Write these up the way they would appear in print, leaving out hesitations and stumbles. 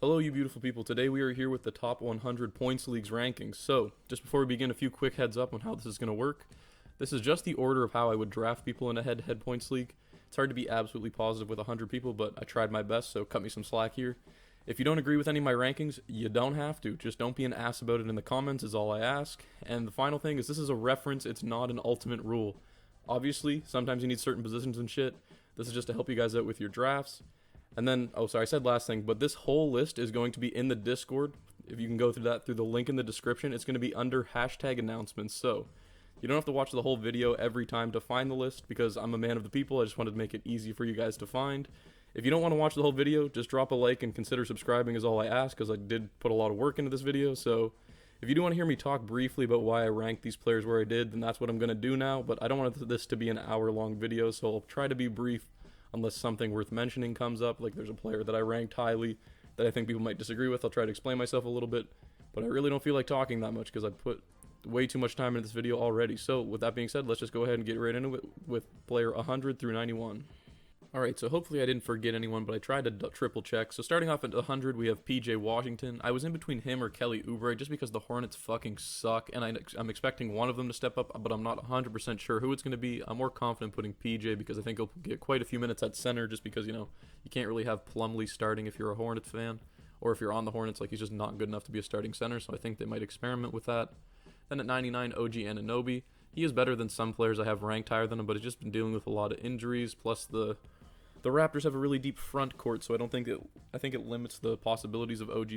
Hello, you beautiful people. Today we are here with the top 100 points leagues rankings. So, just before we begin, a few quick heads up on how this is going to work. This is just the order of how I would draft people in a head-to-head points league. It's hard to be absolutely positive with 100 people, but I tried my best, so cut me some slack here. If you don't agree with any of my rankings, you don't have to. Just don't be an ass about it in the comments is all I ask. And the final thing is this is a reference, it's not an ultimate rule. Obviously, sometimes you need certain positions and shit. This is just to help you guys out with your drafts. And then, I said last thing, but this whole list is going to be in the Discord. If you can go through that through the link in the description, it's going to be under hashtag announcements. So, you don't have to watch the whole video every time to find the list because I'm a man of the people. I just wanted to make it easy for you guys to find. If you don't want to watch the whole video, just drop a like and consider subscribing is all I ask because I did put a lot of work into this video. So, if you do want to hear me talk briefly about why I ranked these players where I did, then that's what I'm going to do now. But I don't want this to be an hour-long video, so I'll try to be brief unless something worth mentioning comes up, like there's a player that I ranked highly that I think people might disagree with. I'll try to explain myself a little bit, but I really don't feel like talking that much because I put way too much time into this video already. So with that being said, let's just go ahead and get right into it with player 100 through 91. Alright, so hopefully I didn't forget anyone, but I tried to triple check. So starting off at 100, we have PJ Washington. I was in between him or Kelly Oubre just because the Hornets fucking suck, and I'm expecting one of them to step up, but I'm not 100% sure who it's going to be. I'm more confident putting PJ because I think he'll get quite a few minutes at center just because, you can't really have Plumlee starting if you're a Hornets fan, or if you're on the Hornets, like he's just not good enough to be a starting center, so I think they might experiment with that. Then at 99, OG Anunoby. He is better than some players I have ranked higher than him, but he's just been dealing with a lot of injuries, plus the Raptors have a really deep front court, so I think it limits the possibilities of OG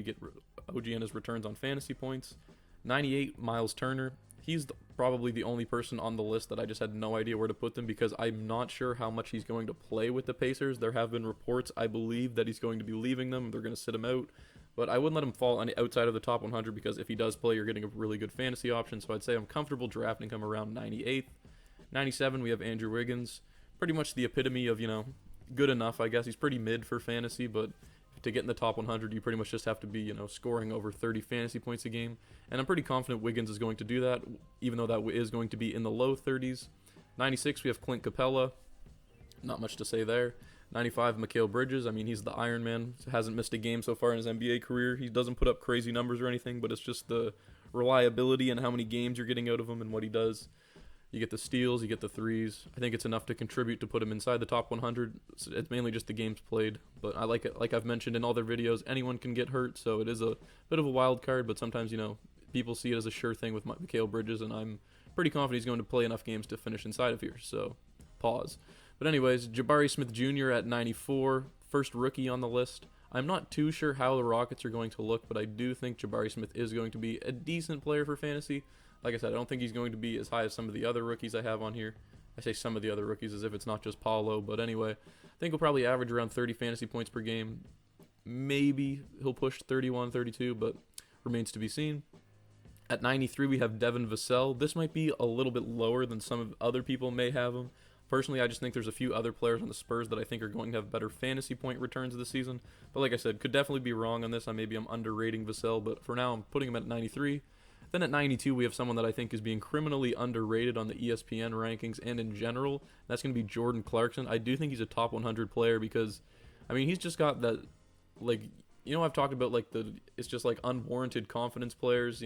and his returns on fantasy points. 98, Miles Turner. He's probably the only person on the list that I just had no idea where to put them because I'm not sure how much he's going to play with the Pacers. There have been reports, I believe, that he's going to be leaving them. They're going to sit him out. But I wouldn't let him fall outside of the top 100 because if he does play, you're getting a really good fantasy option. So I'd say I'm comfortable drafting him around 98th. 97, we have Andrew Wiggins. Pretty much the epitome of, good enough, I guess. He's pretty mid for fantasy, but to get in the top 100, you pretty much just have to be, scoring over 30 fantasy points a game. And I'm pretty confident Wiggins is going to do that, even though that is going to be in the low 30s. 96, we have Clint Capella. Not much to say there. 95, Mikal Bridges. I mean, he's the Iron Man. Hasn't missed a game so far in his NBA career. He doesn't put up crazy numbers or anything, but it's just the reliability and how many games you're getting out of him and what he does. You get the steals, you get the threes. I think it's enough to contribute to put him inside the top 100. It's mainly just the games played. But I like it, like I've mentioned in all their videos, anyone can get hurt, so it is a bit of a wild card, but sometimes, people see it as a sure thing with Mikal Bridges, and I'm pretty confident he's going to play enough games to finish inside of here, so pause. But anyways, Jabari Smith Jr. at 94, first rookie on the list. I'm not too sure how the Rockets are going to look, but I do think Jabari Smith is going to be a decent player for fantasy. Like I said, I don't think he's going to be as high as some of the other rookies I have on here. I say some of the other rookies as if it's not just Paulo, but anyway, I think he'll probably average around 30 fantasy points per game. Maybe he'll push 31, 32, but remains to be seen. At 93, we have Devin Vassell. This might be a little bit lower than some of other people may have him. Personally, I just think there's a few other players on the Spurs that I think are going to have better fantasy point returns this season. But like I said, could definitely be wrong on this. Maybe I'm underrating Vassell, but for now I'm putting him at 93. Then at 92, we have someone that I think is being criminally underrated on the ESPN rankings and in general. That's going to be Jordan Clarkson. I do think he's a top 100 player because, he's just got that, I've talked about, it's just, unwarranted confidence players,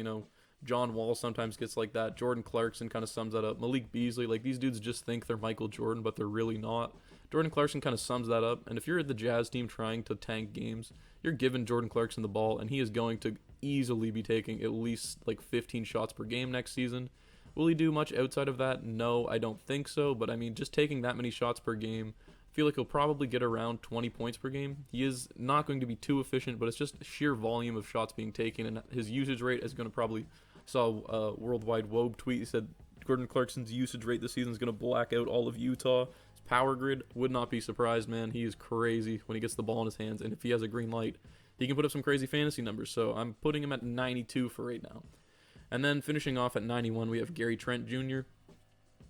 John Wall sometimes gets like that. Jordan Clarkson kind of sums that up. Malik Beasley, these dudes just think they're Michael Jordan, but they're really not. Jordan Clarkson kind of sums that up. And if you're the Jazz team trying to tank games, you're giving Jordan Clarkson the ball, and he is going to easily be taking at least 15 shots per game next season. Will he do much outside of that? No, I don't think so. But just taking that many shots per game, I feel like he'll probably get around 20 points per game. He is not going to be too efficient, but it's just sheer volume of shots being taken, and his usage rate is going to probably. Saw a Worldwide Wobe tweet. He said Jordan Clarkson's usage rate this season is going to black out all of Utah. His power grid, would not be surprised, man. He is crazy when he gets the ball in his hands, and if he has a green light, he can put up some crazy fantasy numbers. So I'm putting him at 92 for right now. And then finishing off at 91, we have Gary Trent Jr.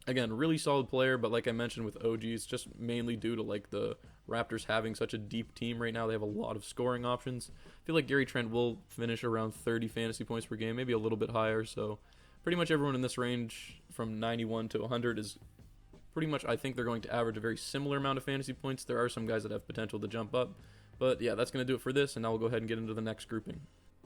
Again, really solid player, but like I mentioned with OG, it's just mainly due to the Raptors having such a deep team right now. They have a lot of scoring options. I feel like Gary Trent will finish around 30 fantasy points per game, maybe a little bit higher. So pretty much everyone in this range from 91 to 100 is pretty much, I think they're going to average a very similar amount of fantasy points. There are some guys that have potential to jump up, But yeah, that's going to do it for this, and now we'll go ahead and get into the next grouping.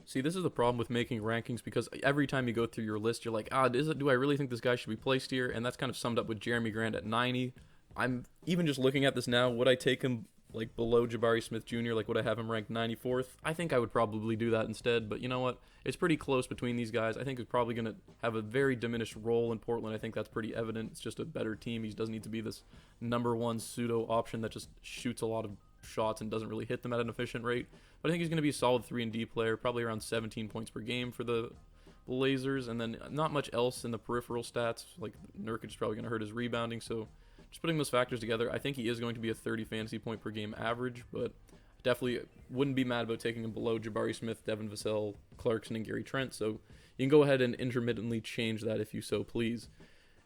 See, this is the problem with making rankings, because every time you go through your list, you're like, do I really think this guy should be placed here? And that's kind of summed up with Jeremy Grant at 90. I'm even just looking at this now, would I take him like below Jabari Smith Jr.? Like, would I have him ranked 94th? I think I would probably do that instead, but you know what? It's pretty close between these guys. I think he's probably going to have a very diminished role in Portland. I think that's pretty evident. It's just a better team. He doesn't need to be this number one pseudo option that just shoots a lot of shots and doesn't really hit them at an efficient rate. But I think he's going to be a solid 3-and-D player, probably around 17 points per game for the Blazers, and then not much else in the peripheral stats. Like, Nurkic is probably going to hurt his rebounding, so just putting those factors together, I think he is going to be a 30 fantasy point per game average, but definitely wouldn't be mad about taking him below Jabari Smith, Devin Vassell, Clarkson, and Gary Trent, so you can go ahead and intermittently change that if you so please.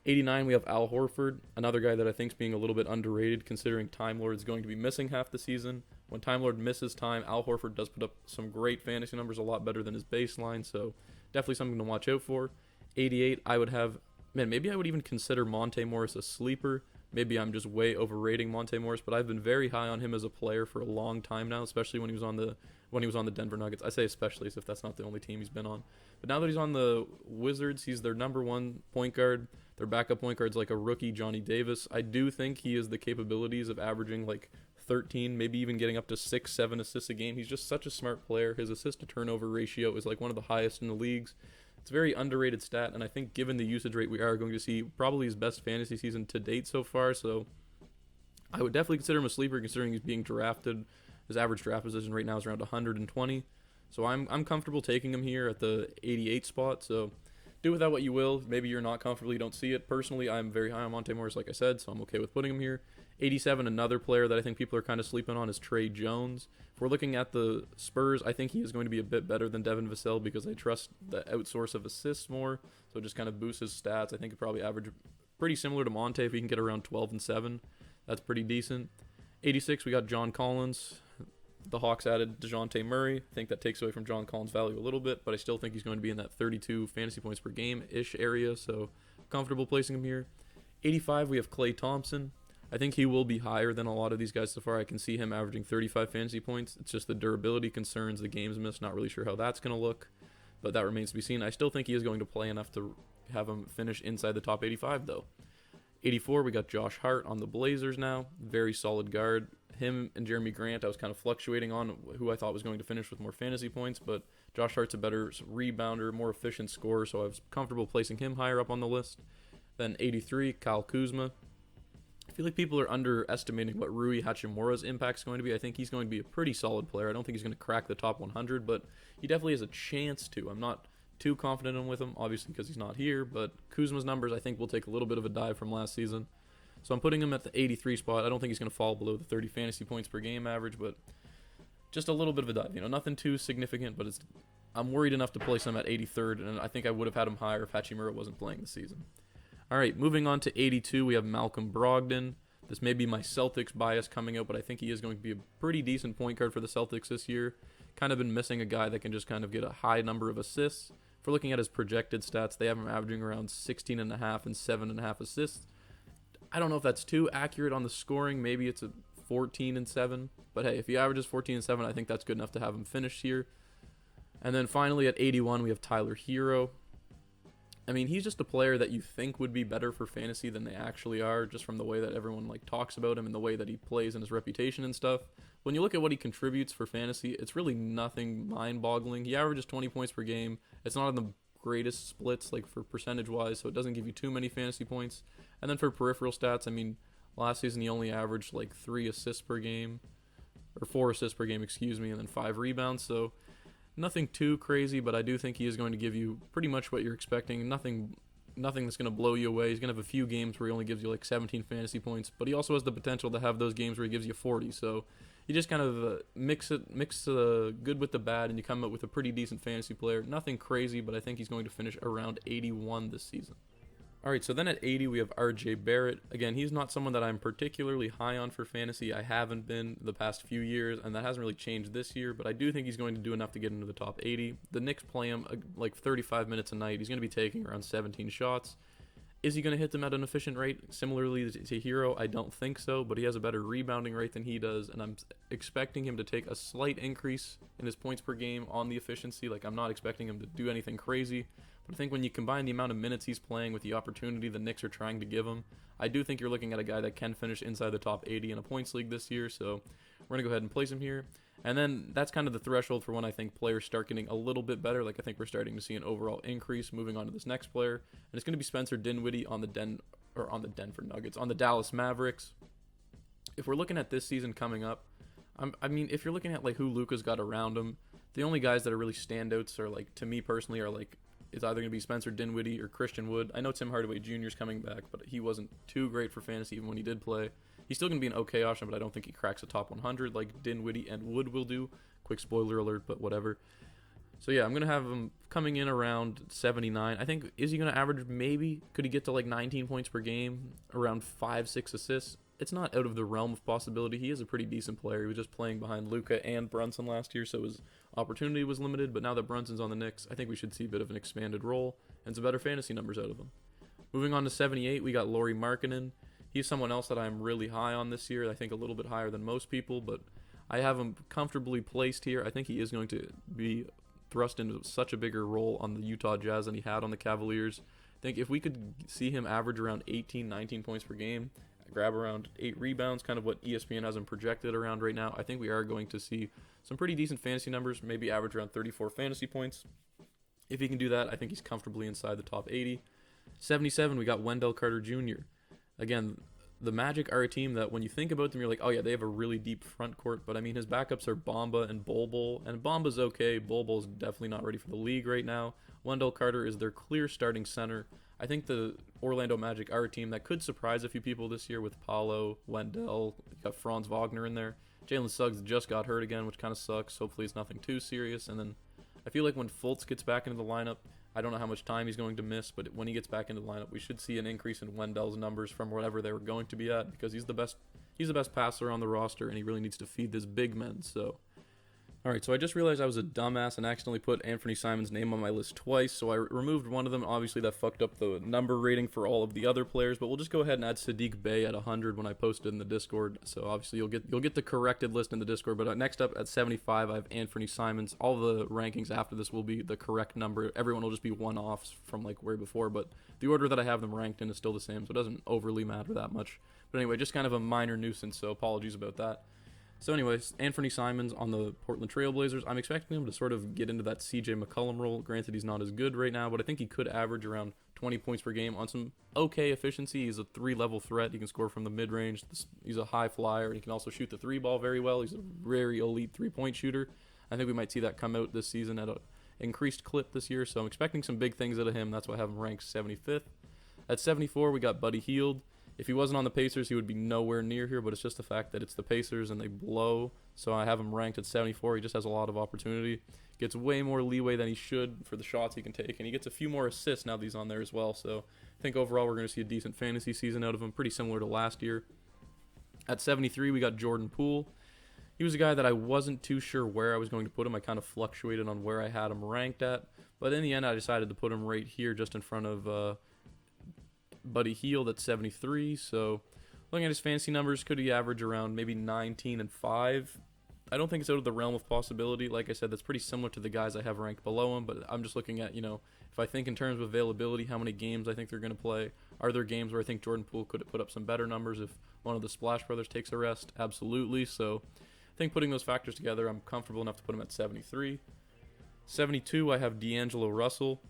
89, we have Al Horford, another guy that I think is being a little bit underrated considering Time Lord is going to be missing half the season. When Time Lord misses time, Al Horford does put up some great fantasy numbers, a lot better than his baseline, so definitely something to watch out for. 88, I would have, maybe I would even consider Monte Morris a sleeper. Maybe I'm just way overrating Monte Morris, but I've been very high on him as a player for a long time now, especially when he was on the Denver Nuggets. I say especially as if that's not the only team he's been on. But now that he's on the Wizards, he's their number one point guard. Their backup point guard's like a rookie, Johnny Davis. I do think he has the capabilities of averaging like 13, maybe even getting up to 6-7 assists a game. He's just such a smart player. His assist to turnover ratio is like one of the highest in the leagues. It's a very underrated stat, and I think given the usage rate, we are going to see probably his best fantasy season to date so far, so I would definitely consider him a sleeper considering he's being drafted. His average draft position right now is around 120, so I'm comfortable taking him here at the 88 spot, so do with that what you will. Maybe you're not comfortable, you don't see it. Personally, I'm very high on Monte Morris, like I said, so I'm okay with putting him here. 87, another player that I think people are kind of sleeping on is Trey Jones. If we're looking at the Spurs, I think he is going to be a bit better than Devin Vassell because I trust the outsource of assists more, so it just kind of boosts his stats. I think he'd probably average pretty similar to Monte if he can get around 12 and 7. That's pretty decent. 86, we got John Collins. The Hawks added DeJounte Murray. I think that takes away from John Collins' value a little bit, but I still think he's going to be in that 32 fantasy points per game-ish area, so comfortable placing him here. 85, we have Klay Thompson. I think he will be higher than a lot of these guys so far. I can see him averaging 35 fantasy points. It's just the durability concerns, the games missed. Not really sure how that's going to look, but that remains to be seen. I still think he is going to play enough to have him finish inside the top 85, though. 84, we got Josh Hart on the Blazers now. Very solid guard. Him and Jeremy Grant, I was kind of fluctuating on who I thought was going to finish with more fantasy points, but Josh Hart's a better rebounder, more efficient scorer, so I was comfortable placing him higher up on the list. Then 83, Kyle Kuzma. I feel like people are underestimating what Rui Hachimura's impact is going to be. I think he's going to be a pretty solid player. I don't think he's going to crack the top 100, but he definitely has a chance to. I'm not too confident with him, obviously because he's not here, but Kuzma's numbers I think will take a little bit of a dive from last season. So I'm putting him at the 83 spot. I don't think he's going to fall below the 30 fantasy points per game average, but just a little bit of a dive. Nothing too significant, but I'm worried enough to place him at 83rd, and I think I would have had him higher if Hachimura wasn't playing this season. All right, moving on to 82, we have Malcolm Brogdon. This may be my Celtics bias coming out, but I think he is going to be a pretty decent point guard for the Celtics this year. Kind of been missing a guy that can just kind of get a high number of assists. If we're looking at his projected stats, they have him averaging around 16.5 and 7.5 assists. I don't know if that's too accurate on the scoring. Maybe it's a 14 and 7. But hey, if he averages 14 and 7, I think that's good enough to have him finish here. And then finally at 81, we have Tyler Hero. I mean, he's just a player that you think would be better for fantasy than they actually are, just from the way that everyone talks about him and the way that he plays and his reputation and stuff. When you look at what he contributes for fantasy, it's really nothing mind-boggling. He averages 20 points per game. It's not in the greatest splits, for percentage-wise, so it doesn't give you too many fantasy points. And then for peripheral stats, I mean, last season he only averaged 3 assists per game, or 4 assists per game, and then 5 rebounds, so nothing too crazy, but I do think he is going to give you pretty much what you're expecting. Nothing that's going to blow you away. He's going to have a few games where he only gives you 17 fantasy points, but he also has the potential to have those games where he gives you 40. So you just kind of mix the good with the bad, and you come up with a pretty decent fantasy player. Nothing crazy, but I think he's going to finish around 81 this season. All right, so then at 80, we have RJ Barrett. Again, he's not someone that I'm particularly high on for fantasy. I haven't been the past few years, and that hasn't really changed this year, but I do think he's going to do enough to get into the top 80. The Knicks play him 35 minutes a night. He's going to be taking around 17 shots. Is he going to hit them at an efficient rate similarly to Hero? I don't think so, but he has a better rebounding rate than he does, and I'm expecting him to take a slight increase in his points per game on the efficiency. Like, I'm not expecting him to do anything crazy, but I think when you combine the amount of minutes he's playing with the opportunity the Knicks are trying to give him, I do think you're looking at a guy that can finish inside the top 80 in a points league this year, so we're going to go ahead and place him here. And then that's kind of the threshold for when I think players start getting a little bit better. Like, I think we're starting to see an overall increase moving on to this next player. And it's going to be Spencer Dinwiddie on the Denver Nuggets, on the Dallas Mavericks. If we're looking at this season coming up, I mean, if you're looking at like who Luka's got around him, the only guys that are really standouts are, like, to me personally, are like, it's either going to be Spencer Dinwiddie or Christian Wood. I know Tim Hardaway Jr. is coming back, but he wasn't too great for fantasy even when he did play. He's still going to be an okay option, but I don't think he cracks the top 100 like Dinwiddie and Wood will do. Quick spoiler alert, but whatever. So yeah, I'm going to have him coming in around 79. I think, is he going to average maybe? Could he get to like 19 points per game, around 5-6 assists? It's not out of the realm of possibility. He is a pretty decent player. He was just playing behind Luka and Brunson last year, so his opportunity was limited. But now that Brunson's on the Knicks, I think we should see a bit of an expanded role and some better fantasy numbers out of him. Moving on to 78, we got Lauri Markkanen. He's someone else that I'm really high on this year. I think a little bit higher than most people, but I have him comfortably placed here. I think he is going to be thrust into such a bigger role on the Utah Jazz than he had on the Cavaliers. I think if we could see him average around 18, 19 points per game, grab around 8 rebounds, kind of what ESPN has him projected around right now, I think we are going to see some pretty decent fantasy numbers, maybe average around 34 fantasy points. If he can do that, I think he's comfortably inside the top 80. 77, we got Wendell Carter Jr. Again, the Magic are a team that when you think about them, you're like, oh yeah, they have a really deep front court. But I mean, his backups are Bamba and Bol Bol. And Bamba's okay. Bol Bol's definitely not ready for the league right now. Wendell Carter is their clear starting center. I think the Orlando Magic are a team that could surprise a few people this year with Paolo, Wendell, you got Franz Wagner in there. Jalen Suggs just got hurt again, which kind of sucks. Hopefully it's nothing too serious. And then I feel like when Fultz gets back into the lineup, I don't know how much time he's going to miss, but when he gets back into the lineup, we should see an increase in Wendell's numbers from whatever they were going to be at, because he's the best passer on the roster, and he really needs to feed this big men. So, all right, so I just realized I was a dumbass and accidentally put Anthony Simons' name on my list twice, so I removed one of them. Obviously, that fucked up the number rating for all of the other players, but we'll just go ahead and add Sadiq Bey at 100 when I post it in the Discord. So obviously, you'll get the corrected list in the Discord. But next up at 75, I have Anthony Simons. All the rankings after this will be the correct number. Everyone will just be one-offs from like where before, but the order that I have them ranked in is still the same, so it doesn't overly matter that much. But anyway, just kind of a minor nuisance, so apologies about that. So anyways, Anthony Simons on the Portland Trailblazers. I'm expecting him to sort of get into that CJ McCollum role. Granted, he's not as good right now, but I think he could average around 20 points per game on some okay efficiency. He's a 3-level threat. He can score from the mid-range. He's a high flyer, and he can also shoot the 3-ball very well. He's a very elite 3-point shooter. I think we might see that come out this season at an increased clip this year, so I'm expecting some big things out of him. That's why I have him ranked 75th. At 74, we got Buddy Hield. If he wasn't on the Pacers, he would be nowhere near here, but it's just the fact that it's the Pacers and they blow, so I have him ranked at 74. He just has a lot of opportunity. Gets way more leeway than he should for the shots he can take, and he gets a few more assists now that he's on there as well, so I think overall we're going to see a decent fantasy season out of him, pretty similar to last year. At 73, we got Jordan Poole. He was a guy that I wasn't too sure where I was going to put him. I kind of fluctuated on where I had him ranked at, but in the end I decided to put him right here just in front of Buddy Hield at 73. So looking at his fantasy numbers, could he average around maybe 19 and 5? I don't think it's out of the realm of possibility. Like I said, that's pretty similar to the guys I have ranked below him, but I'm just looking at, if I think in terms of availability, how many games I think they're going to play. Are there games where I think Jordan Poole could put up some better numbers if one of the Splash Brothers takes a rest? Absolutely. So I think putting those factors together, I'm comfortable enough to put him at 73. 72, I have D'Angelo Russell.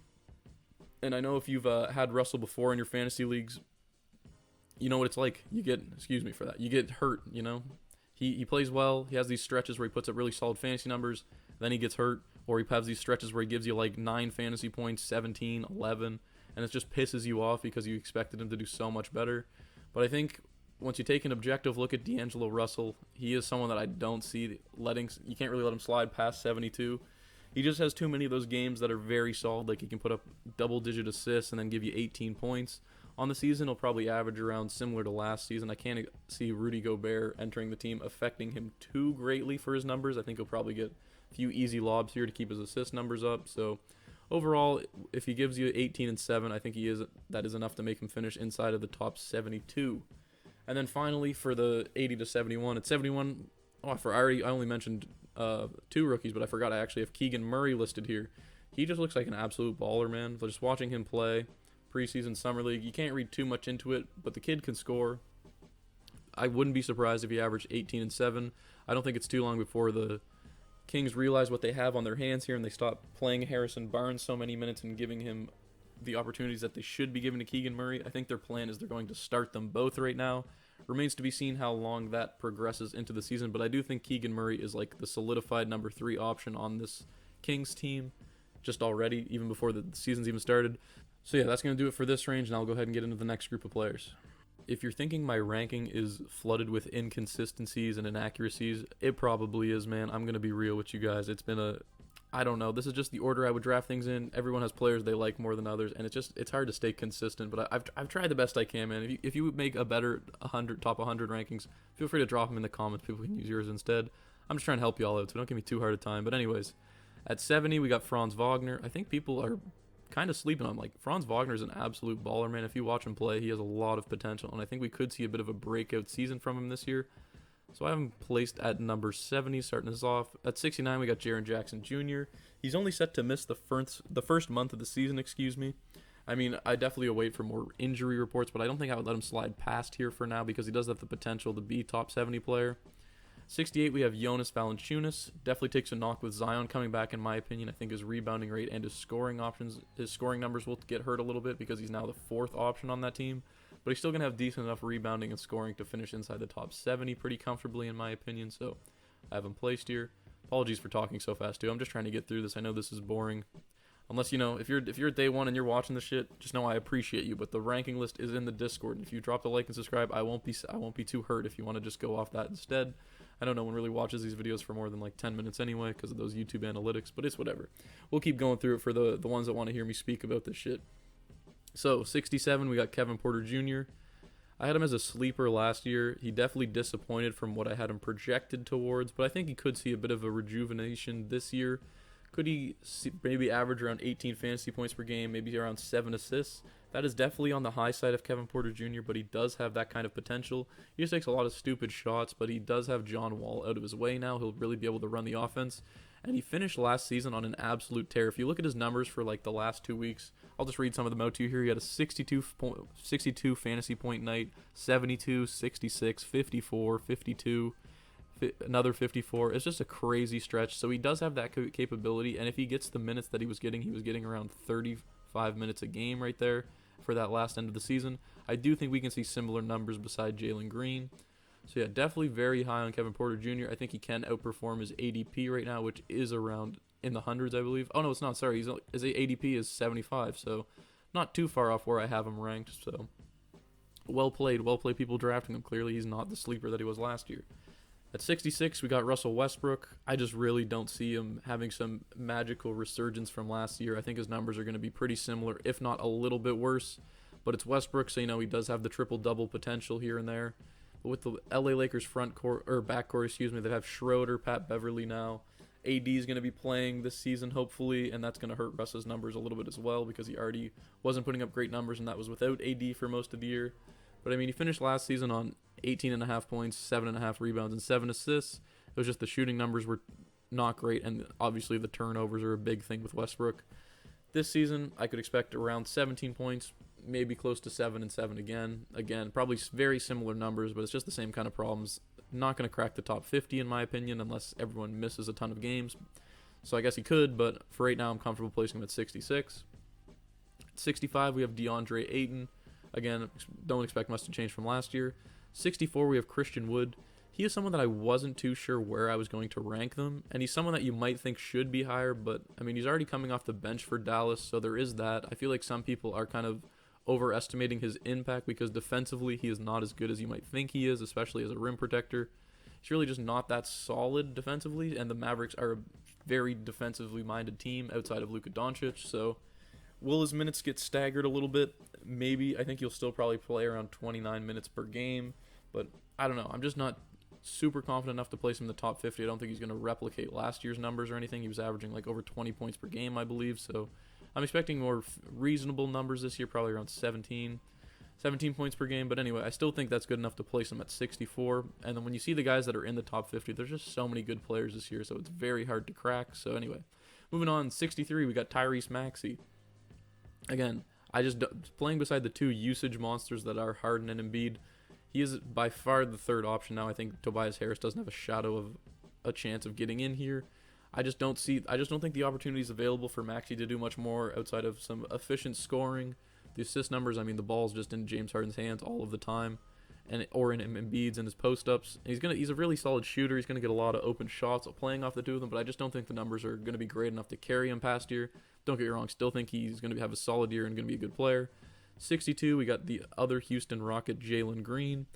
And I know if you've had Russell before in your fantasy leagues, you know what it's like. You get hurt, He plays well. He has these stretches where he puts up really solid fantasy numbers. Then he gets hurt. Or he has these stretches where he gives you like 9 fantasy points, 17, 11. And it just pisses you off because you expected him to do so much better. But I think once you take an objective look at D'Angelo Russell, he is someone that I don't see you can't really let him slide past 72. He just has too many of those games that are very solid. Like he can put up double-digit assists and then give you 18 points. On the season, he'll probably average around similar to last season. I can't see Rudy Gobert entering the team affecting him too greatly for his numbers. I think he'll probably get a few easy lobs here to keep his assist numbers up. So overall, if he gives you 18 and 7, I think that is enough to make him finish inside of the top 72. And then finally for the 80 to 71, at 71, I only mentioned 2 rookies, but I forgot I actually have Keegan Murray listed here. He just looks like an absolute baller, man. Just watching him play preseason summer league, you can't read too much into it, but the kid can score. I wouldn't be surprised if he averaged 18 and 7. I don't think it's too long before the Kings realize what they have on their hands here and they stop playing Harrison Barnes so many minutes and giving him the opportunities that they should be giving to Keegan Murray. I think their plan is they're going to start them both right now. Remains to be seen how long that progresses into the season, but I do think Keegan Murray is like the solidified number 3 option on this Kings team just already, even before the season's even started. So yeah, that's going to do it for this range, and I'll go ahead and get into the next group of players. If you're thinking my ranking is flooded with inconsistencies and inaccuracies, it probably is, man. I'm going to be real with you guys. It's been I don't know. This is just the order I would draft things in. Everyone has players they like more than others, and it's hard to stay consistent. But I've tried the best I can, man. If you make a better top 100 rankings, feel free to drop them in the comments. People can use yours instead. I'm just trying to help you all out, so don't give me too hard a time. But anyways, at 70 we got Franz Wagner. I think people are kind of sleeping on him. Like, Franz Wagner is an absolute baller, man. If you watch him play, he has a lot of potential, and I think we could see a bit of a breakout season from him this year. So I have him placed at number 70, starting us off. At 69, we got Jaren Jackson Jr. He's only set to miss the first month of the season, I mean, I definitely await for more injury reports, but I don't think I would let him slide past here for now because he does have the potential to be top 70 player. 68, we have Jonas Valanciunas. Definitely takes a knock with Zion coming back, in my opinion. I think his rebounding rate and his scoring numbers will get hurt a little bit because he's now the 4th option on that team. But he's still going to have decent enough rebounding and scoring to finish inside the top 70 pretty comfortably, in my opinion. So I have him placed here. Apologies for talking so fast, too. I'm just trying to get through this. I know this is boring. Unless, if you're at day one and you're watching this shit, just know I appreciate you. But the ranking list is in the Discord. And if you drop the like and subscribe, I won't be too hurt if you want to just go off that instead. I know no one really watches these videos for more than like 10 minutes anyway because of those YouTube analytics, but it's whatever. We'll keep going through it for the ones that want to hear me speak about this shit. So, 67, we got Kevin Porter Jr. I had him as a sleeper last year. He definitely disappointed from what I had him projected towards, but I think he could see a bit of a rejuvenation this year. Could he maybe average around 18 fantasy points per game, maybe around 7 assists? That is definitely on the high side of Kevin Porter Jr., but he does have that kind of potential. He just takes a lot of stupid shots, but he does have John Wall out of his way now. He'll really be able to run the offense. And he finished last season on an absolute tear. If you look at his numbers for like the last 2 weeks, I'll just read some of them out to you here. He had a 62 fantasy point night, 72, 66, 54, 52, another 54. It's just a crazy stretch. So he does have that capability, and if he gets the minutes that he was getting around 35 minutes a game right there for that last end of the season. I do think we can see similar numbers beside Jalen Green. So yeah, definitely very high on Kevin Porter Jr. I think he can outperform his ADP right now, which is around in the hundreds, I believe. Oh no, it's not. Sorry, his ADP is 75, so not too far off where I have him ranked. So well played people drafting him. Clearly, he's not the sleeper that he was last year. At 66, we got Russell Westbrook. I just really don't see him having some magical resurgence from last year. I think his numbers are going to be pretty similar, if not a little bit worse. But it's Westbrook, so he does have the triple-double potential here and there. But with the LA Lakers backcourt, they have Schroeder, Pat Beverly now. AD is going to be playing this season, hopefully, and that's going to hurt Russ's numbers a little bit as well because he already wasn't putting up great numbers, and that was without AD for most of the year. But, he finished last season on 18.5 points, 7.5 rebounds, and 7 assists. It was just the shooting numbers were not great, and obviously the turnovers are a big thing with Westbrook. This season, I could expect around 17 points, maybe close to 7 and 7 again. Again, probably very similar numbers, but it's just the same kind of problems. Not going to crack the top 50, in my opinion, unless everyone misses a ton of games. So I guess he could, but for right now, I'm comfortable placing him at 66. At 65, we have DeAndre Ayton. Again, don't expect much to change from last year. 64, we have Christian Wood. He is someone that I wasn't too sure where I was going to rank them, and he's someone that you might think should be higher, but, he's already coming off the bench for Dallas, so there is that. I feel like some people are kind of overestimating his impact because defensively he is not as good as you might think he is, especially as a rim protector. He's really just not that solid defensively, and the Mavericks are a very defensively minded team outside of Luka Doncic, so will his minutes get staggered a little bit? Maybe. I think he'll still probably play around 29 minutes per game, but I don't know. I'm just not super confident enough to place him in the top 50. I don't think he's going to replicate last year's numbers or anything. He was averaging like over 20 points per game, I believe, so I'm expecting more reasonable numbers this year, probably around 17 points per game. But anyway, I still think that's good enough to place him at 64. And then when you see the guys that are in the top 50, there's just so many good players this year, so it's very hard to crack. So anyway, moving on, 63, we got Tyrese Maxey. Again, playing beside the two usage monsters that are Harden and Embiid, he is by far the third option now. I think Tobias Harris doesn't have a shadow of a chance of getting in here. I just don't think the opportunity is available for Maxey to do much more outside of some efficient scoring. The assist numbers, I mean, the ball's just in James Harden's hands all of the time, or in Embiid's and his post-ups. And he's a really solid shooter. He's gonna get a lot of open shots playing off the two of them, but I just don't think the numbers are gonna be great enough to carry him past year. Don't get me wrong, still think he's gonna have a solid year and gonna be a good player. 62, we got the other Houston Rocket, Jalen Green.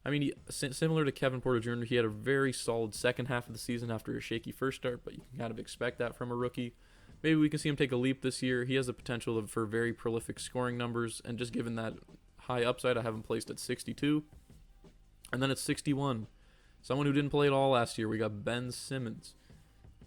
I mean, similar to Kevin Porter Jr., he had a very solid second half of the season after a shaky first start, but you can kind of expect that from a rookie. Maybe we can see him take a leap this year. He has the potential for very prolific scoring numbers, and just given that high upside, I have him placed at 62. And then at 61, someone who didn't play at all last year, we got Ben Simmons.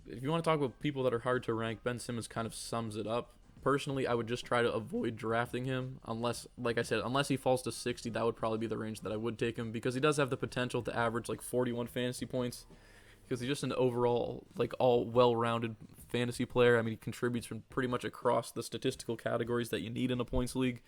If you want to talk about people that are hard to rank, Ben Simmons kind of sums it up. Personally, I would just try to avoid drafting him unless, like I said, unless he falls to 60, that would probably be the range that I would take him, because he does have the potential to average like 41 fantasy points, because he's just an overall, like, all well-rounded fantasy player. I mean, he contributes from pretty much across the statistical categories that you need in a points league.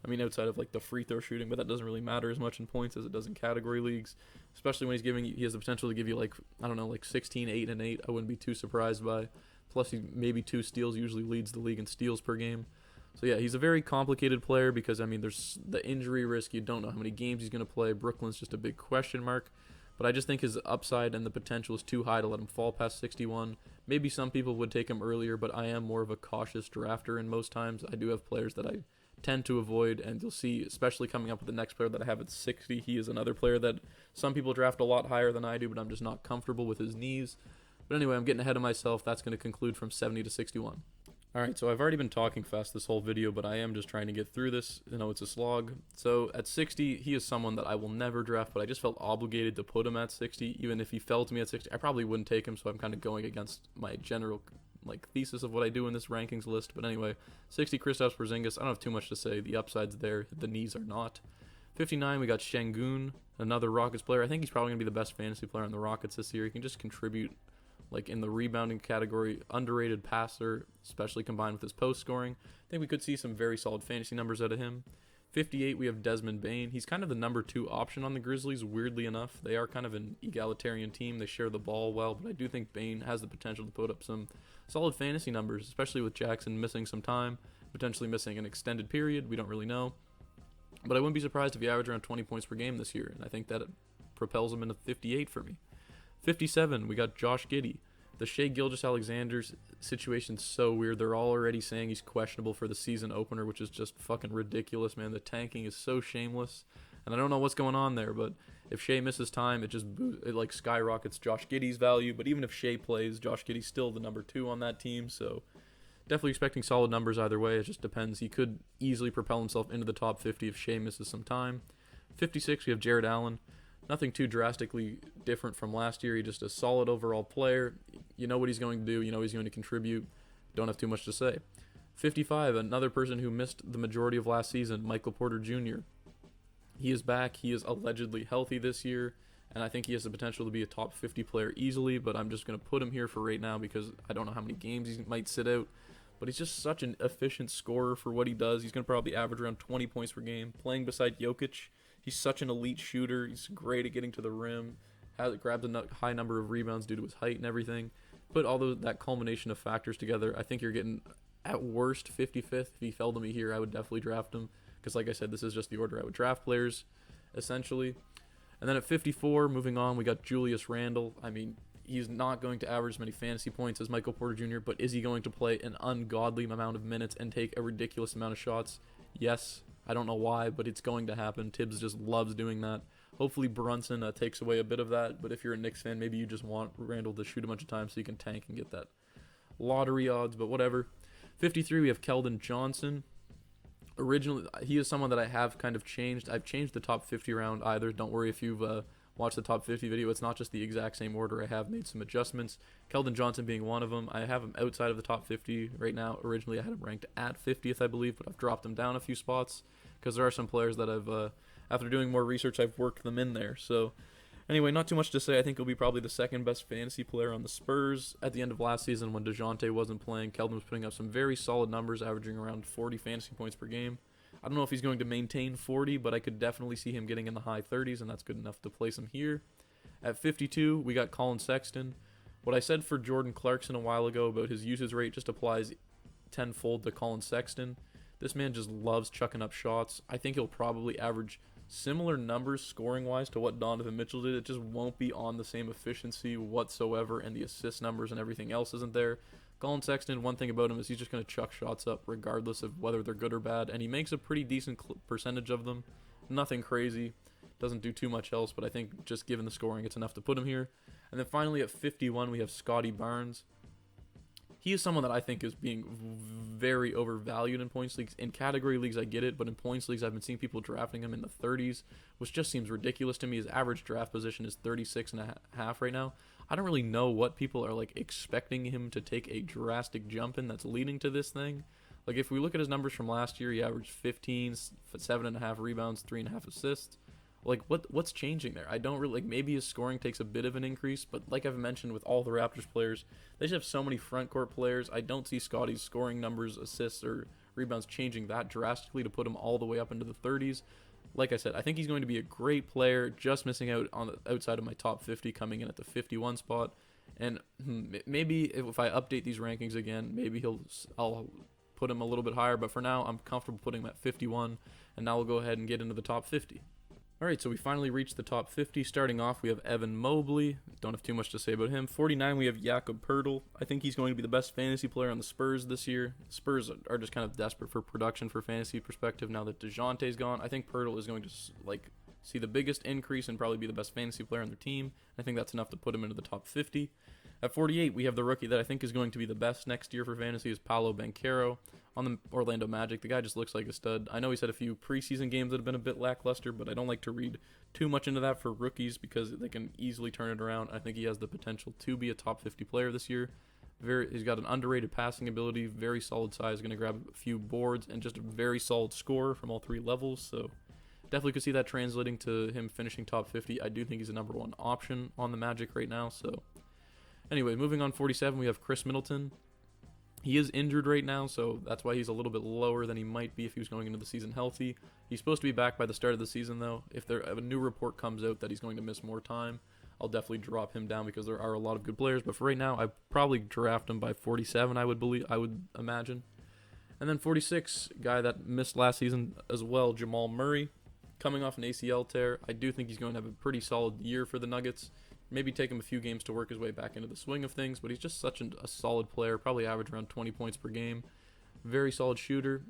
I mean, outside of like the free throw shooting, but that doesn't really matter as much in points as it does in category leagues, especially when he has the potential to give you like, I don't know, like 16, 8, and 8. I wouldn't be too surprised by. Plus, he maybe 2 steals, usually leads the league in steals per game. So yeah, he's a very complicated player because, I mean, there's the injury risk. You don't know how many games he's going to play. Brooklyn's just a big question mark. But I just think his upside and the potential is too high to let him fall past 61. Maybe some people would take him earlier, but I am more of a cautious drafter, and most times I do have players that I tend to avoid, and you'll see, especially coming up with the next player that I have at 60, he is another player that some people draft a lot higher than I do, but I'm just not comfortable with his knees. But anyway, I'm getting ahead of myself. That's going to conclude from 70 to 61. Alright, so I've already been talking fast this whole video, but I am just trying to get through this. You know, it's a slog. So at 60, he is someone that I will never draft, but I just felt obligated to put him at 60. Even if he fell to me at 60, I probably wouldn't take him, so I'm kind of going against my general thesis of what I do in this rankings list. But anyway, 60, Kristaps Porzingis. I don't have too much to say. The upside's there. The knees are not. 59, we got Şengün, another Rockets player. I think he's probably going to be the best fantasy player on the Rockets this year. He can just contribute in the rebounding category, underrated passer, especially combined with his post scoring. I think we could see some very solid fantasy numbers out of him. 58, we have Desmond Bane. He's kind of the number 2 option on the Grizzlies, weirdly enough. They are kind of an egalitarian team. They share the ball well, but I do think Bane has the potential to put up some solid fantasy numbers, especially with Jackson missing some time, potentially missing an extended period. We don't really know. But I wouldn't be surprised if he averaged around 20 points per game this year, and I think that propels him into 58 for me. 57, we got Josh Giddey. The Shai Gilgeous-Alexander's situation's so weird. They're all already saying he's questionable for the season opener, which is just fucking ridiculous, man. The tanking is so shameless, and I don't know what's going on there, but if Shai misses time, it skyrockets Josh Giddey's value. But even if Shai plays, Josh Giddey's still the number 2 on that team, so definitely expecting solid numbers either way. It just depends. He could easily propel himself into the top 50 if Shai misses some time. 56, we have Jared Allen. Nothing too drastically different from last year. He's just a solid overall player. You know what he's going to do. You know he's going to contribute. Don't have too much to say. 55, another person who missed the majority of last season, Michael Porter Jr. He is back. He is allegedly healthy this year, and I think he has the potential to be a top 50 player easily, but I'm just going to put him here for right now because I don't know how many games he might sit out. But he's just such an efficient scorer for what he does. He's going to probably average around 20 points per game. Playing beside Jokic, he's such an elite shooter. He's great at getting to the rim. Grabs a high number of rebounds due to his height and everything. Put all that culmination of factors together, I think you're getting, at worst, 55th. If he fell to me here, I would definitely draft him. Because like I said, this is just the order I would draft players, essentially. And then at 54, moving on, we got Julius Randle. I mean, he's not going to average as many fantasy points as Michael Porter Jr., but is he going to play an ungodly amount of minutes and take a ridiculous amount of shots? Yes. I don't know why, but it's going to happen. Tibbs just loves doing that. Hopefully Brunson takes away a bit of that, but if you're a Knicks fan, maybe you just want Randle to shoot a bunch of times so you can tank and get that lottery odds, but whatever. 53, we have Keldon Johnson. Originally, he is someone that I have kind of changed. I've changed the top 50 around either. Don't worry if you've watch the top 50 video, it's not just the exact same order. I have made some adjustments. Keldon Johnson being one of them. I have him outside of the top 50 right now. Originally, I had him ranked at 50th, I believe, but I've dropped him down a few spots because there are some players that I've, after doing more research, I've worked them in there. So anyway, not too much to say. I think he'll be probably the second best fantasy player on the Spurs. At the end of last season, when DeJounte wasn't playing, Keldon was putting up some very solid numbers, averaging around 40 fantasy points per game. I don't know if he's going to maintain 40, but I could definitely see him getting in the high 30s, and that's good enough to place him here. At 52, we got Colin Sexton. What I said for Jordan Clarkson a while ago about his usage rate just applies tenfold to Colin Sexton. This man just loves chucking up shots. I think he'll probably average similar numbers scoring-wise to what Donovan Mitchell did. It just won't be on the same efficiency whatsoever, and the assist numbers and everything else isn't there. Colin Sexton, one thing about him is he's just going to chuck shots up regardless of whether they're good or bad, and he makes a pretty decent percentage of them. Nothing crazy. Doesn't do too much else, but I think just given the scoring, it's enough to put him here. And then finally at 51, we have Scotty Barnes. He is someone that I think is being very overvalued in points leagues. In category leagues, I get it, but in points leagues, I've been seeing people drafting him in the 30s, which just seems ridiculous to me. His average draft position is 36.5 right now. I don't really know what people are like expecting him to take a drastic jump in that's leading to this thing. Like if we look at his numbers from last year, he averaged 15, 7.5 rebounds, 3.5 assists. Like what's changing there? I don't really like. Maybe his scoring takes a bit of an increase, but like I've mentioned with all the Raptors players, they just have so many front court players. I don't see Scotty's scoring numbers, assists, or rebounds changing that drastically to put him all the way up into the 30s. Like I said, I think he's going to be a great player, just missing out on the outside of my top 50, coming in at the 51 spot. And maybe if I update these rankings again, maybe I'll put him a little bit higher. But for now, I'm comfortable putting him at 51. And now we'll go ahead and get into the top 50. All right, so we finally reached the top 50. Starting off, we have Evan Mobley. Don't have too much to say about him. 49, we have Jakob Poeltl. I think he's going to be the best fantasy player on the Spurs this year. Spurs are just kind of desperate for production for fantasy perspective now that DeJounte's gone. I think Poeltl is going to see the biggest increase and probably be the best fantasy player on their team. I think that's enough to put him into the top 50. At 48, we have the rookie that I think is going to be the best next year for fantasy is Paolo Banchero on the Orlando Magic. The guy just looks like a stud. I know he's had a few preseason games that have been a bit lackluster, but I don't like to read too much into that for rookies because they can easily turn it around. I think he has the potential to be a top 50 player this year. He's got an underrated passing ability, very solid size, going to grab a few boards, and just a very solid scorer from all three levels. So definitely could see that translating to him finishing top 50. I do think he's the number one option on the Magic right now. So anyway, moving on, 47, we have Chris Middleton. He is injured right now, so that's why he's a little bit lower than he might be if he was going into the season healthy. He's supposed to be back by the start of the season, though. If a new report comes out that he's going to miss more time, I'll definitely drop him down because there are a lot of good players. But for right now, I probably draft him by 47, I would imagine. And then 46, guy that missed last season as well, Jamal Murray, coming off an ACL tear. I do think he's going to have a pretty solid year for the Nuggets. Maybe take him a few games to work his way back into the swing of things, but he's just such a solid player, probably average around 20 points per game. Very solid shooter.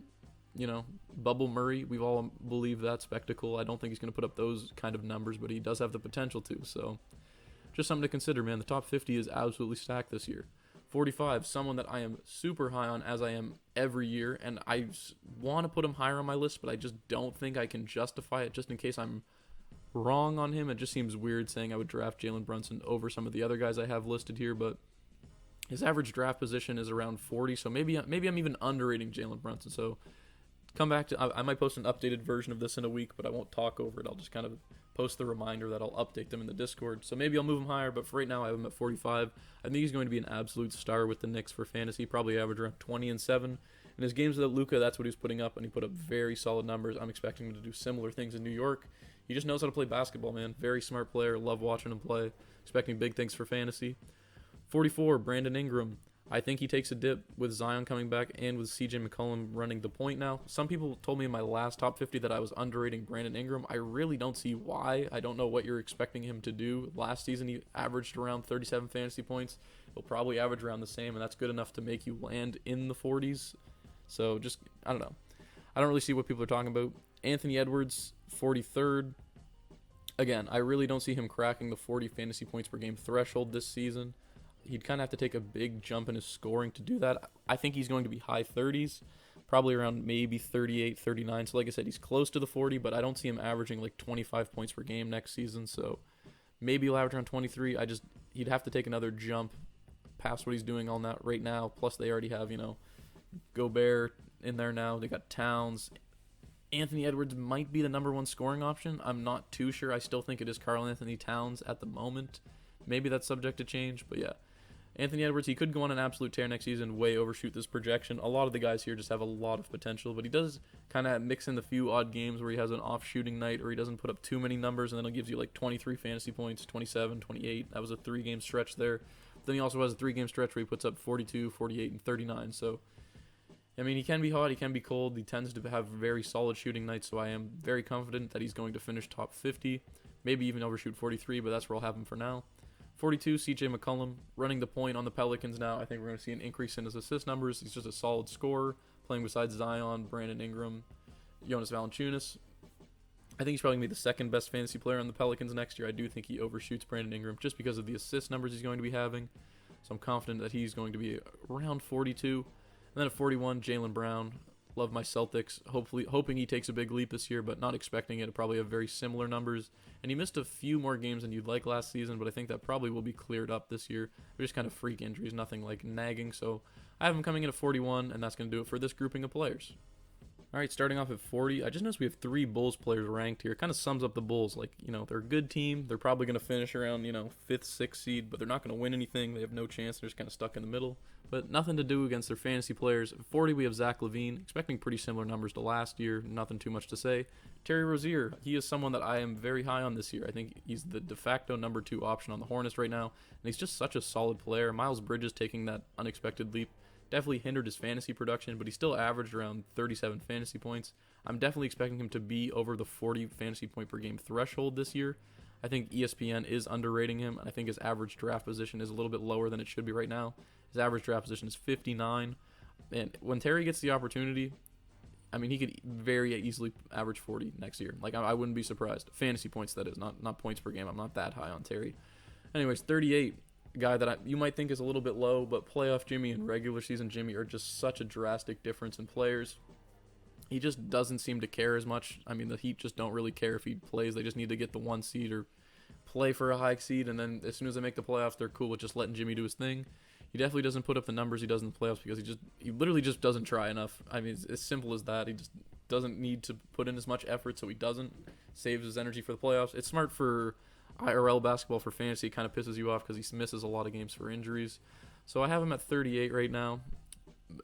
Bubble Murray, we've all believed that spectacle. I don't think he's going to put up those kind of numbers, but he does have the potential to. So just something to consider, man. The top 50 is absolutely stacked this year. 45, someone that I am super high on, as I am every year, and I want to put him higher on my list, but I just don't think I can justify it just in case I'm wrong on him. It just seems weird saying I would draft Jalen Brunson over some of the other guys I have listed here, but his average draft position is around 40, so maybe I'm even underrating Jalen Brunson. So come back to I might post an updated version of this in a week, but I won't talk over it. I'll just kind of post the reminder that I'll update them in the Discord. So maybe I'll move him higher, but for right now I have him at 45. I think he's going to be an absolute star with the Knicks for fantasy, probably average around 20 and 7. In his games without Luka, that's what he was putting up, and he put up very solid numbers. I'm expecting him to do similar things in New York. He just knows how to play basketball, man. Very smart player. Love watching him play. Expecting big things for fantasy. 44, Brandon Ingram. I think he takes a dip with Zion coming back and with CJ McCollum running the point now. Some people told me in my last top 50 that I was underrating Brandon Ingram. I really don't see why. I don't know what you're expecting him to do. Last season, he averaged around 37 fantasy points. He'll probably average around the same, and that's good enough to make you land in the 40s. So just, I don't know. I don't really see what people are talking about. Anthony Edwards, 43rd. Again, I really don't see him cracking the 40 fantasy points per game threshold this season. He'd kind of have to take a big jump in his scoring to do that. I think he's going to be high 30s, probably around maybe 38, 39. So like I said, he's close to the 40, but I don't see him averaging like 25 points per game next season. So Maybe he'll average around 23. He'd have to take another jump past what he's doing on that right now. Plus, they already have, Gobert in there now. They got Towns. Anthony Edwards might be the number one scoring option. I'm not too sure. I still think it is Karl Anthony Towns at the moment. Maybe that's subject to change, but yeah. Anthony Edwards, he could go on an absolute tear next season, way overshoot this projection. A lot of the guys here just have a lot of potential, but he does kind of mix in the few odd games where he has an off shooting night or he doesn't put up too many numbers, and then it gives you like 23 fantasy points, 27, 28. That was a 3-game stretch there. Then he also has a 3-game stretch where he puts up 42, 48, and 39. So, I mean, he can be hot, he can be cold. He tends to have very solid shooting nights, so I am very confident that he's going to finish top 50, maybe even overshoot 43, but that's where I'll have him for now. 42, CJ McCollum, running the point on the Pelicans now. I think we're going to see an increase in his assist numbers. He's just a solid scorer, playing beside Zion, Brandon Ingram, Jonas Valanciunas. I think he's probably going to be the second best fantasy player on the Pelicans next year. I do think he overshoots Brandon Ingram just because of the assist numbers he's going to be having. So I'm confident that he's going to be around 42. And then at 41, Jaylen Brown. Love my Celtics. Hoping he takes a big leap this year, but not expecting it. Probably have very similar numbers. And he missed a few more games than you'd like last season, but I think that probably will be cleared up this year. They're just kind of freak injuries, nothing like nagging. So I have him coming in at 41, and that's going to do it for this grouping of players. All right, starting off at 40, I just noticed we have 3 Bulls players ranked here. It kind of sums up the Bulls. Like, they're a good team. They're probably going to finish around, 5th, 6th seed, but they're not going to win anything. They have no chance. They're just kind of stuck in the middle. But nothing to do against their fantasy players. At 40, we have Zach LaVine, expecting pretty similar numbers to last year. Nothing too much to say. Terry Rozier, he is someone that I am very high on this year. I think he's the de facto number 2 option on the Hornets right now, and he's just such a solid player. Miles Bridges taking that unexpected leap definitely hindered his fantasy production, but he still averaged around 37 fantasy points. I'm definitely expecting him to be over the 40 fantasy point per game threshold this year. I think ESPN is underrating him, and I think his average draft position is a little bit lower than it should be right now. His average draft position is 59, and when Terry gets the opportunity, I mean, he could very easily average 40 next year. Like, I wouldn't be surprised. Fantasy points, that is, not points per game. I'm not that high on Terry. Anyways, 38, a guy that you might think is a little bit low, but playoff Jimmy and regular season Jimmy are just such a drastic difference in players. He just doesn't seem to care as much. I mean, the Heat just don't really care if he plays. They just need to get the 1 seed or play for a high seed, and then as soon as they make the playoffs, they're cool with just letting Jimmy do his thing. He definitely doesn't put up the numbers he does in the playoffs because he literally just doesn't try enough. I mean, it's as simple as that. He just doesn't need to put in as much effort, so he doesn't. Saves his energy for the playoffs. It's smart for IRL basketball. For fantasy, it kind of pisses you off because he misses a lot of games for injuries. So I have him at 38 right now.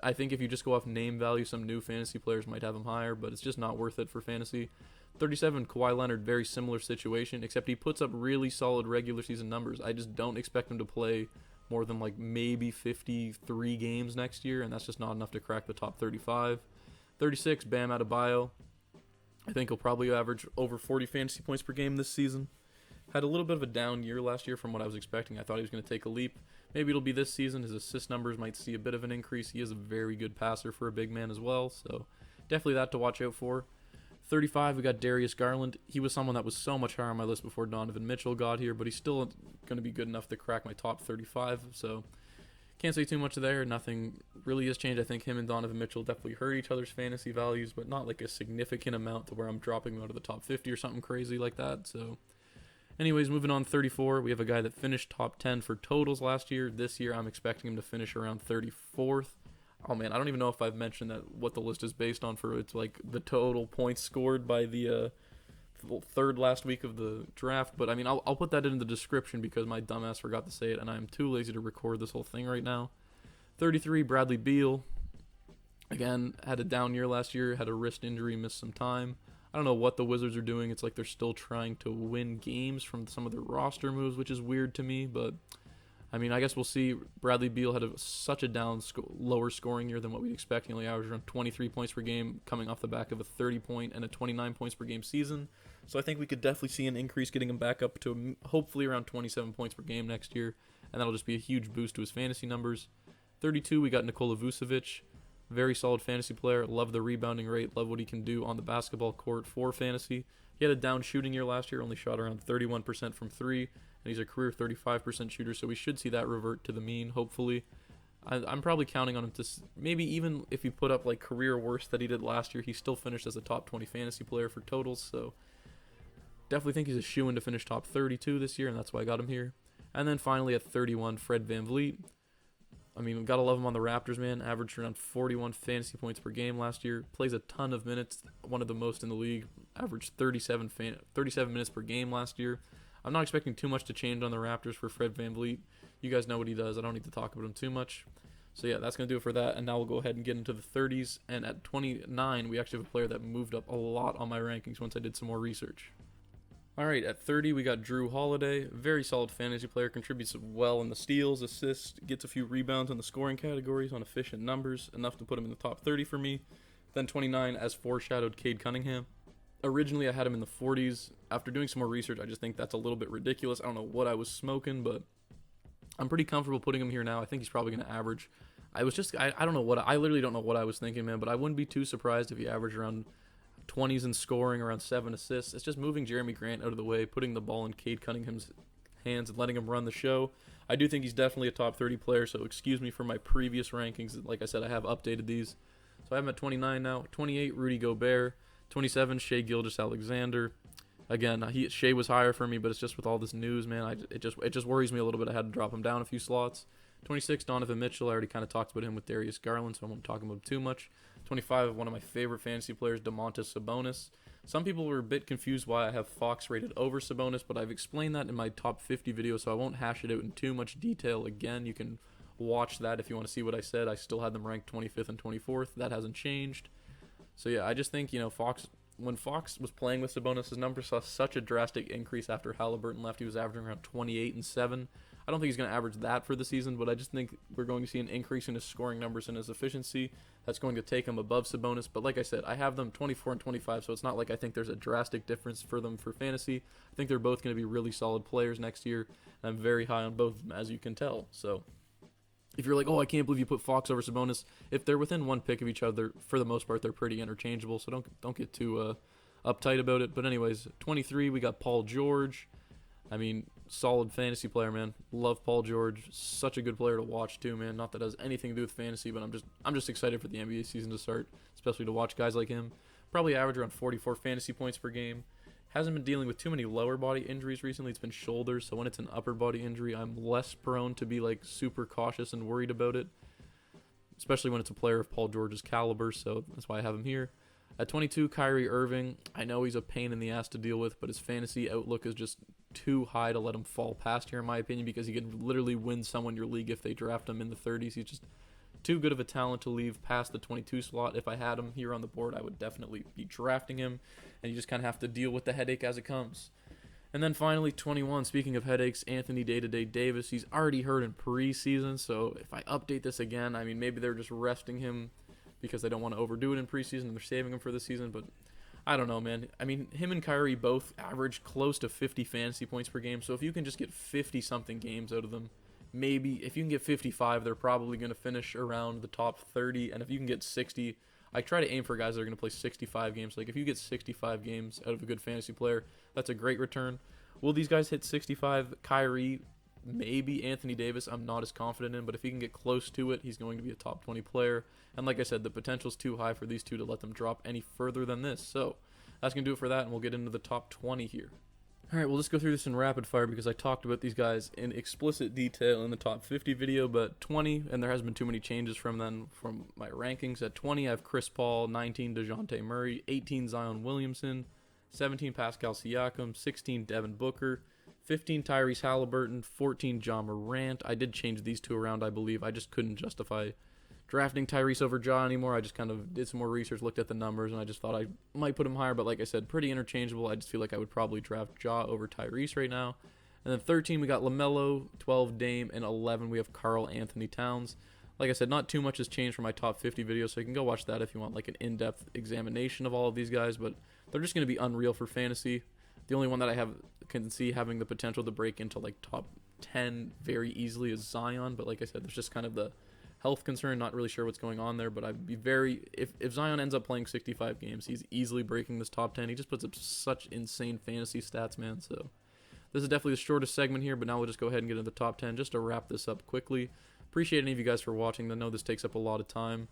I think if you just go off name value, some new fantasy players might have him higher, but it's just not worth it for fantasy. 37, Kawhi Leonard, very similar situation, except he puts up really solid regular season numbers. I just don't expect him to play more than like maybe 53 games next year, and that's just not enough to crack the top 35. 36, Bam Adebayo. I think he'll probably average over 40 fantasy points per game this season. Had a little bit of a down year last year from what I was expecting. I thought he was going to take a leap. Maybe it'll be this season. His assist numbers might see a bit of an increase. He is a very good passer for a big man as well, so definitely that to watch out for. 35, we got Darius Garland. He was someone that was so much higher on my list before Donovan Mitchell got here, but he's still going to be good enough to crack my top 35, so can't say too much there. Nothing really has changed. I think him and Donovan Mitchell definitely hurt each other's fantasy values, but not like a significant amount to where I'm dropping him out of the top 50 or something crazy like that, so anyways, moving on, 34, we have a guy that finished top 10 for totals last year. This year, I'm expecting him to finish around 34th. Oh, man, I don't even know if I've mentioned that what the list is based on for it's like the total points scored by the third last week of the draft. But, I mean, I'll put that in the description because my dumbass forgot to say it, and I'm too lazy to record this whole thing right now. 33, Bradley Beal. Again, had a down year last year, had a wrist injury, missed some time. I don't know what the Wizards are doing. It's like they're still trying to win games from some of their roster moves, which is weird to me. But, I mean, I guess we'll see. Bradley Beal had such a lower scoring year than what we'd expect. He only averaged around 23 points per game coming off the back of a 30-point and a 29 points per game season. So I think we could definitely see an increase getting him back up to hopefully around 27 points per game next year. And that'll just be a huge boost to his fantasy numbers. 32, we got Nikola Vucevic. Very solid fantasy player. Love the rebounding rate. Love what he can do on the basketball court for fantasy. He had a down shooting year last year. Only shot around 31% from 3. And he's a career 35% shooter. So we should see that revert to the mean, hopefully. I'm probably counting on him to maybe even if he put up like career worst that he did last year, he still finished as a top 20 fantasy player for totals. So Definitely think he's a shoo-in to finish top 32 this year, and that's why I got him here. And then finally at 31, Fred VanVleet. I mean, gotta love him on the Raptors, man. Averaged around 41 fantasy points per game last year. Plays a ton of minutes, one of the most in the league. Averaged 37 minutes per game last year. I'm not expecting too much to change on the Raptors for Fred VanVleet. You guys know what he does. I don't need to talk about him too much. So yeah, that's going to do it for that. And now we'll go ahead and get into the 30s. And at 29, we actually have a player that moved up a lot on my rankings once I did some more research. All right, at 30, we got Drew Holiday. Very solid fantasy player. Contributes well in the steals, assists, gets a few rebounds in the scoring categories on efficient numbers. Enough to put him in the top 30 for me. Then 29, as foreshadowed, Cade Cunningham. Originally, I had him in the 40s. After doing some more research, I just think that's a little bit ridiculous. I don't know what I was smoking, but I'm pretty comfortable putting him here now. I think he's probably going to average. I don't know what, I literally don't know what I was thinking, man, but I wouldn't be too surprised if he averaged around 20s in scoring, around 7 assists. It's just moving Jeremy Grant out of the way, putting the ball in Cade Cunningham's hands and letting him run the show. I do think he's definitely a top 30 player, so excuse me for my previous rankings. Like I said, I have updated these. So I have him at 29 now. 28, Rudy Gobert. 27, Shai Gilgeous-Alexander. Again, Shai was higher for me, but it's just with all this news, man. It just worries me a little bit. I had to drop him down a few slots. 26, Donovan Mitchell. I already kind of talked about him with Darius Garland, so I won't talk about him too much. 25, one of my favorite fantasy players, Domantas Sabonis. Some people were a bit confused why I have Fox rated over Sabonis, but I've explained that in my top 50 video, so I won't hash it out in too much detail again. You can watch that if you want to see what I said. I still had them ranked 25th and 24th. That hasn't changed. So yeah, I just think, when Fox was playing with Sabonis, his numbers saw such a drastic increase after Halliburton left. He was averaging around 28 and 7. I don't think he's going to average that for the season, but I just think we're going to see an increase in his scoring numbers and his efficiency. That's going to take him above Sabonis. But like I said, I have them 24 and 25, so it's not like I think there's a drastic difference for them for fantasy. I think they're both going to be really solid players next year, and I'm very high on both of them, as you can tell. So if you're like, oh, I can't believe you put Fox over Sabonis, if they're within one pick of each other, for the most part, they're pretty interchangeable, so don't get too uptight about it. But anyways, 23, we got Paul George. I mean, solid fantasy player, man. Love Paul George. Such a good player to watch too, man. Not that it has anything to do with fantasy, but I'm just excited for the NBA season to start, especially to watch guys like him. Probably average around 44 fantasy points per game. Hasn't been dealing with too many lower body injuries recently. It's been shoulders, so when it's an upper body injury, I'm less prone to be like super cautious and worried about it, especially when it's a player of Paul George's caliber, so that's why I have him here. At 22, Kyrie Irving. I know he's a pain in the ass to deal with, but his fantasy outlook is just too high to let him fall past here, in my opinion, because he could literally win someone your league if they draft him in the 30s. He's just too good of a talent to leave past the 22 slot. If I had him here on the board, I would definitely be drafting him, and you just kind of have to deal with the headache as it comes. And then finally, 21, speaking of headaches, Anthony Day-to-Day Davis. He's already hurt in preseason, so if I update this again, I mean, maybe they're just resting him because they don't want to overdo it in preseason and they're saving him for the season, but I don't know, man. I mean, him and Kyrie both average close to 50 fantasy points per game, so if you can just get 50-something games out of them, maybe if you can get 55, they're probably going to finish around the top 30, and if you can get 60, I try to aim for guys that are going to play 65 games. Like, if you get 65 games out of a good fantasy player, that's a great return. Will these guys hit 65? Kyrie, maybe. Anthony Davis, I'm not as confident in, but if he can get close to it, he's going to be a top 20 player. And like I said, the potential's too high for these two to let them drop any further than this. So that's going to do it for that, and we'll get into the top 20 here. All right, we'll just go through this in rapid fire because I talked about these guys in explicit detail in the top 50 video, but 20, and there hasn't been too many changes from my rankings. At 20, I have Chris Paul, 19, DeJounte Murray, 18, Zion Williamson, 17, Pascal Siakam, 16, Devin Booker, 15, Tyrese Halliburton, 14, John Morant. I did change these two around, I believe. I just couldn't justify drafting Tyrese over Ja anymore. I just kind of did some more research, looked at the numbers, and I just thought I might put him higher. But like I said, pretty interchangeable. I just feel like I would probably draft Ja over Tyrese right now. And then 13, we got LaMelo, 12, Dame, and 11, we have Karl Anthony Towns. Like I said, not too much has changed from my top 50 video, so you can go watch that if you want like an in-depth examination of all of these guys. But they're just going to be unreal for fantasy. The only one that I can see having the potential to break into like top 10 very easily is Zion. But like I said, there's just kind of the health concern, not really sure what's going on there, but I'd be if Zion ends up playing 65 games, he's easily breaking this top 10. He just puts up such insane fantasy stats, man. So this is definitely the shortest segment here, but now we'll just go ahead and get into the top 10 just to wrap this up quickly. Appreciate any of you guys for watching. I know this takes up a lot of time,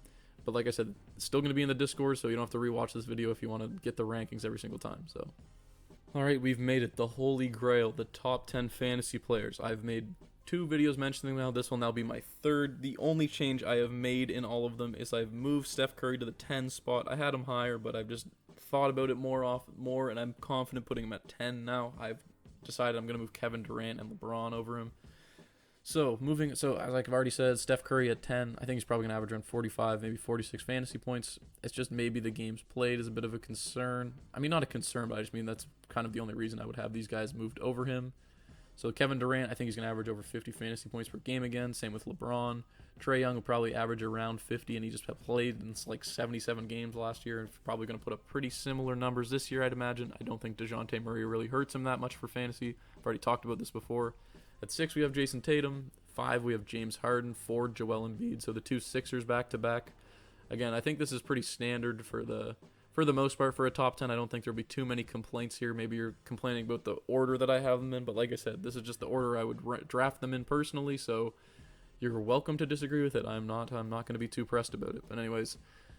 but like I said, it's still going to be in the Discord, so you don't have to rewatch this video if you want to get the rankings every single time. So All right, we've made it. The holy grail, the top 10 fantasy players. I've made 2 videos mentioning them now. This will now be my third. The only change I have made in all of them is I've moved Steph Curry to the 10 spot. I had him higher, but I've just thought about it more, and I'm confident putting him at 10 now. I've decided I'm going to move Kevin Durant and LeBron over him. So as I've already said, Steph Curry at 10. I think he's probably gonna average around 45, maybe 46 fantasy points. It's just maybe the games played is a bit of a concern. I mean, not a concern, but I just mean that's kind of the only reason I would have these guys moved over him. So Kevin Durant, I think he's gonna average over 50 fantasy points per game again. Same with LeBron. Trae Young will probably average around 50, and he just played in like 77 games last year, and probably gonna put up pretty similar numbers this year, I'd imagine. I don't think DeJounte Murray really hurts him that much for fantasy. I've already talked about this before. At 6, we have Jason Tatum. 5, we have James Harden. 4, Joel Embiid. So the 2 Sixers back to back. Again, I think this is pretty standard for the most part for a top 10. I don't think there'll be too many complaints here. Maybe you're complaining about the order that I have them in, but like I said, this is just the order I would draft them in personally. So you're welcome to disagree with it. I'm not going to be too pressed about it. But anyways,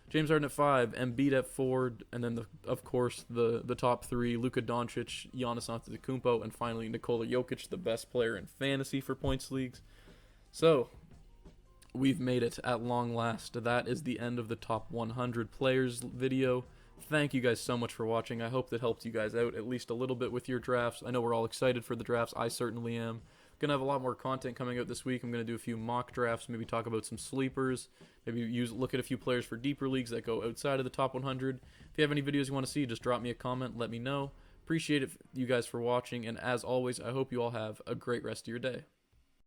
James Harden at 5, Embiid at 4, and then of course the top 3: Luka Doncic, Giannis Antetokounmpo, and finally Nikola Jokic, the best player in fantasy for points leagues. So we've made it at long last. That is the end of the top 100 players video. Thank you guys so much for watching. I hope that helped you guys out at least a little bit with your drafts. I know we're all excited for the drafts. I certainly am. Gonna have a lot more content coming out this week. I'm gonna do a few mock drafts, maybe talk about some sleepers, maybe look at a few players for deeper leagues that go outside of the top 100. If you have any videos you want to see, just drop me a comment, let me know. Appreciate it, you guys, for watching, and as always, I hope you all have a great rest of your day.